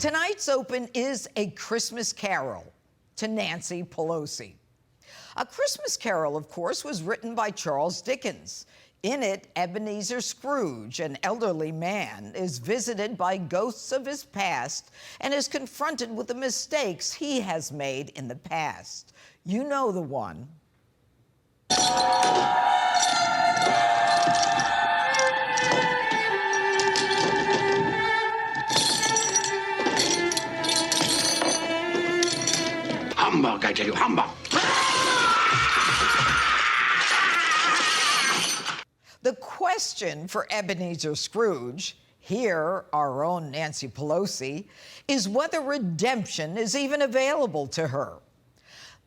Tonight's open is A Christmas Carol to Nancy Pelosi. A Christmas Carol, of course, was written by Charles Dickens. In it, Ebenezer Scrooge, an elderly man, is visited by ghosts of his past and is confronted with the mistakes he has made in the past. You know the one. Humbug, I tell you, humbug! The question for Ebenezer Scrooge, here our own Nancy Pelosi, is whether redemption is even available to her.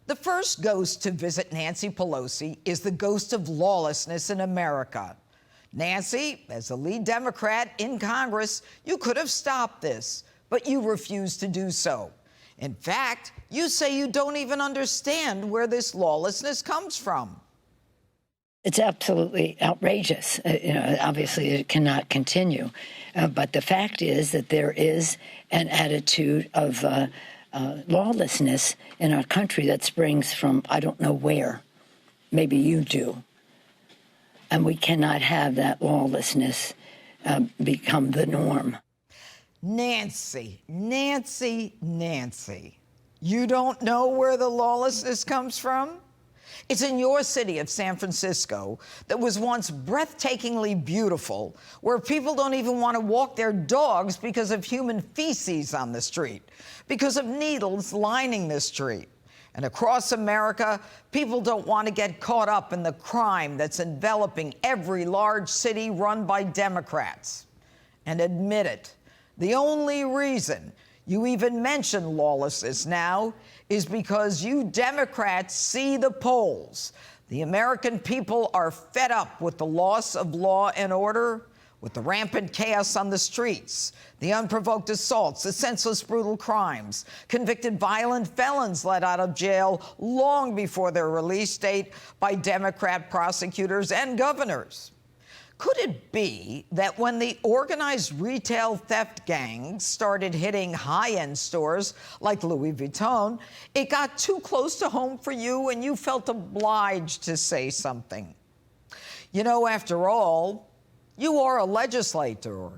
The first ghost to visit Nancy Pelosi is the ghost of lawlessness in America. Nancy, as the lead Democrat in Congress, you could have stopped this, but you refuse to do so. In fact, you say you don't even understand where this lawlessness comes from. It's absolutely outrageous. Obviously, it cannot continue. But the fact is that there is an attitude of lawlessness in our country that springs from I don't know where. Maybe you do. And we cannot have that lawlessness become the norm. Nancy, you don't know where the lawlessness comes from? It's in your city of San Francisco that was once breathtakingly beautiful, where people don't even want to walk their dogs because of human feces on the street, because of needles lining the street. And across America, people don't want to get caught up in the crime that's enveloping every large city run by Democrats. And admit it, the only reason you even mention lawlessness now is because you Democrats see the polls. The American people are fed up with the loss of law and order, with the rampant chaos on the streets, the unprovoked assaults, the senseless, brutal crimes, convicted violent felons let out of jail long before their release date by Democrat prosecutors and governors. Could it be that when the organized retail theft gangs started hitting high-end stores like Louis Vuitton, it got too close to home for you and you felt obliged to say something? You know, after all, you are a legislator.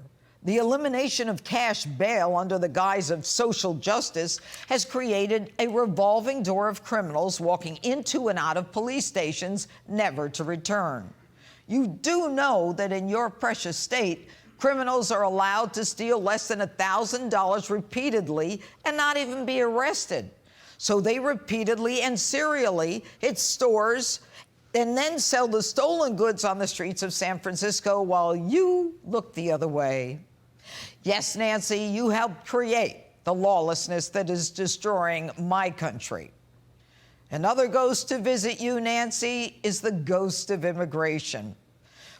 The elimination of cash bail under the guise of social justice has created a revolving door of criminals walking into and out of police stations, never to return. You do know that in your precious state, criminals are allowed to steal less than $1,000 repeatedly and not even be arrested. So they repeatedly and serially hit stores and then sell the stolen goods on the streets of San Francisco while you look the other way. Yes, Nancy, you helped create the lawlessness that is destroying my country. Another ghost to visit you, Nancy, is the ghost of immigration.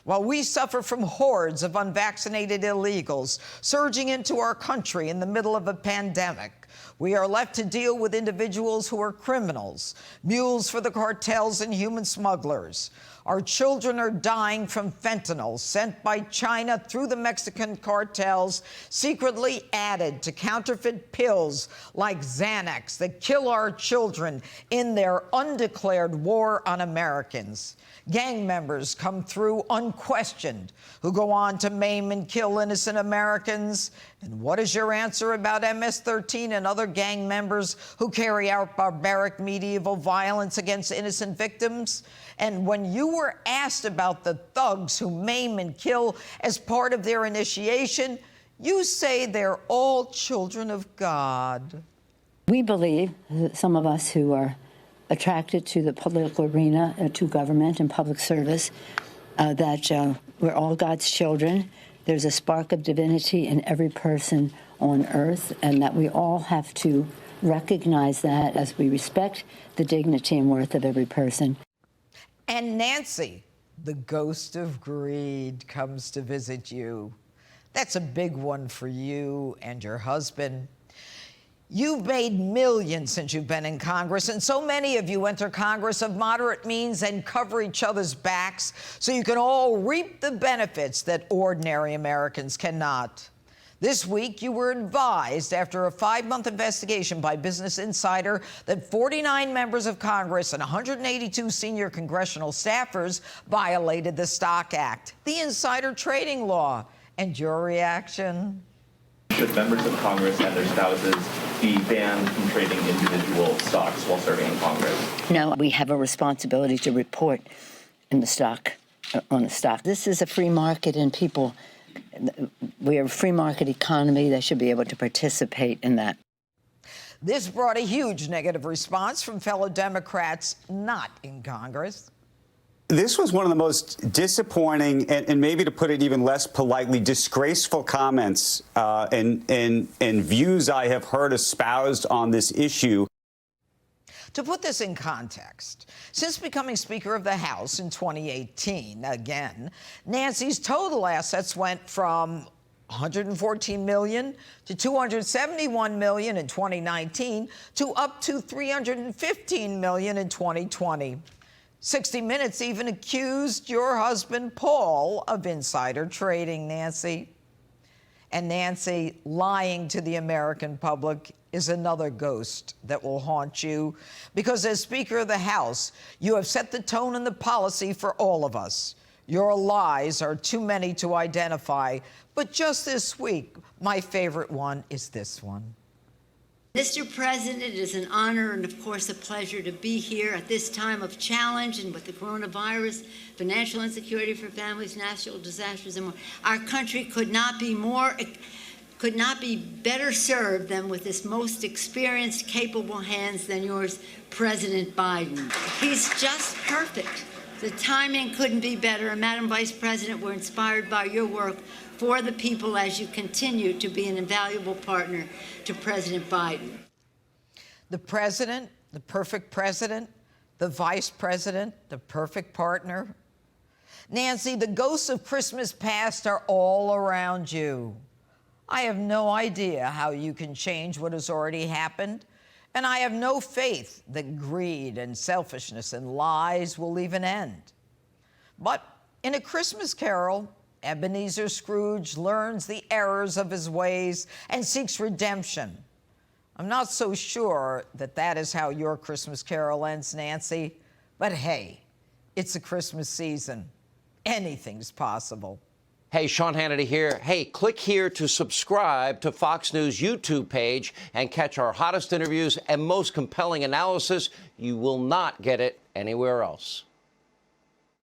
While we suffer from hordes of unvaccinated illegals surging into our country in the middle of a pandemic, we are left to deal with individuals who are criminals, mules for the cartels and human smugglers. Our children are dying from fentanyl sent by China through the Mexican cartels, secretly added to counterfeit pills like Xanax that kill our children in their undeclared war on Americans. Gang members come through unquestioned, who go on to maim and kill innocent Americans. And what is your answer about MS-13 and other gang members who carry out barbaric medieval violence against innocent victims? And when you were asked about the thugs who maim and kill as part of their initiation, you say they're all children of God. We believe, some of us who are attracted to the political arena, to government and public service, that we're all God's children. There's a spark of divinity in every person on earth, and that we all have to recognize that as we respect the dignity and worth of every person. And Nancy, the ghost of greed, comes to visit you. That's a big one for you and your husband. You've made millions since you've been in Congress, and so many of you enter Congress of moderate means and cover each other's backs so you can all reap the benefits that ordinary Americans cannot. This week, you were advised after a 5-month investigation by Business Insider that 49 members of Congress and 182 senior congressional staffers violated the Stock Act, the insider trading law. And your reaction? Should members of Congress and their spouses be banned from trading individual stocks while serving in Congress? No, we have a responsibility to report in the stock, on the stock. This is a free market, and people, we are a free market economy. They should be able to participate in that. This brought a huge negative response from fellow Democrats not in Congress. This was one of the most disappointing and maybe, to put it even less politely, disgraceful comments and views I have heard espoused on this issue. To put this in context, since becoming Speaker of the House in 2018, again, Nancy's total assets went from $114 million to $271 million in 2019 to up to $315 million in 2020. 60 Minutes even accused your husband, Paul, of insider trading, Nancy. And Nancy, lying to the American public is another ghost that will haunt you, because as Speaker of the House, you have set the tone and the policy for all of us. Your lies are too many to identify, but just this week, my favorite one is this one. Mr. President, it is an honor and, of course, a pleasure to be here at this time of challenge and with the coronavirus, financial insecurity for families, natural disasters, and more. Our country could not be better served than with this most experienced, capable hands than yours, President Biden. He's just perfect. The timing couldn't be better. And Madam Vice President, we're inspired by your work for the people as you continue to be an invaluable partner to President Biden. The president, the perfect president, the vice president, the perfect partner. Nancy, the ghosts of Christmas past are all around you. I have no idea how you can change what has already happened, and I have no faith that greed and selfishness and lies will even end. But in A Christmas Carol, Ebenezer Scrooge learns the errors of his ways and seeks redemption. I'm not so sure that that is how your Christmas Carol ends, Nancy, but hey, it's a Christmas season. Anything's possible. Hey, Sean Hannity here. Hey, click here to subscribe to Fox News YouTube page and catch our hottest interviews and most compelling analysis. You will not get it anywhere else.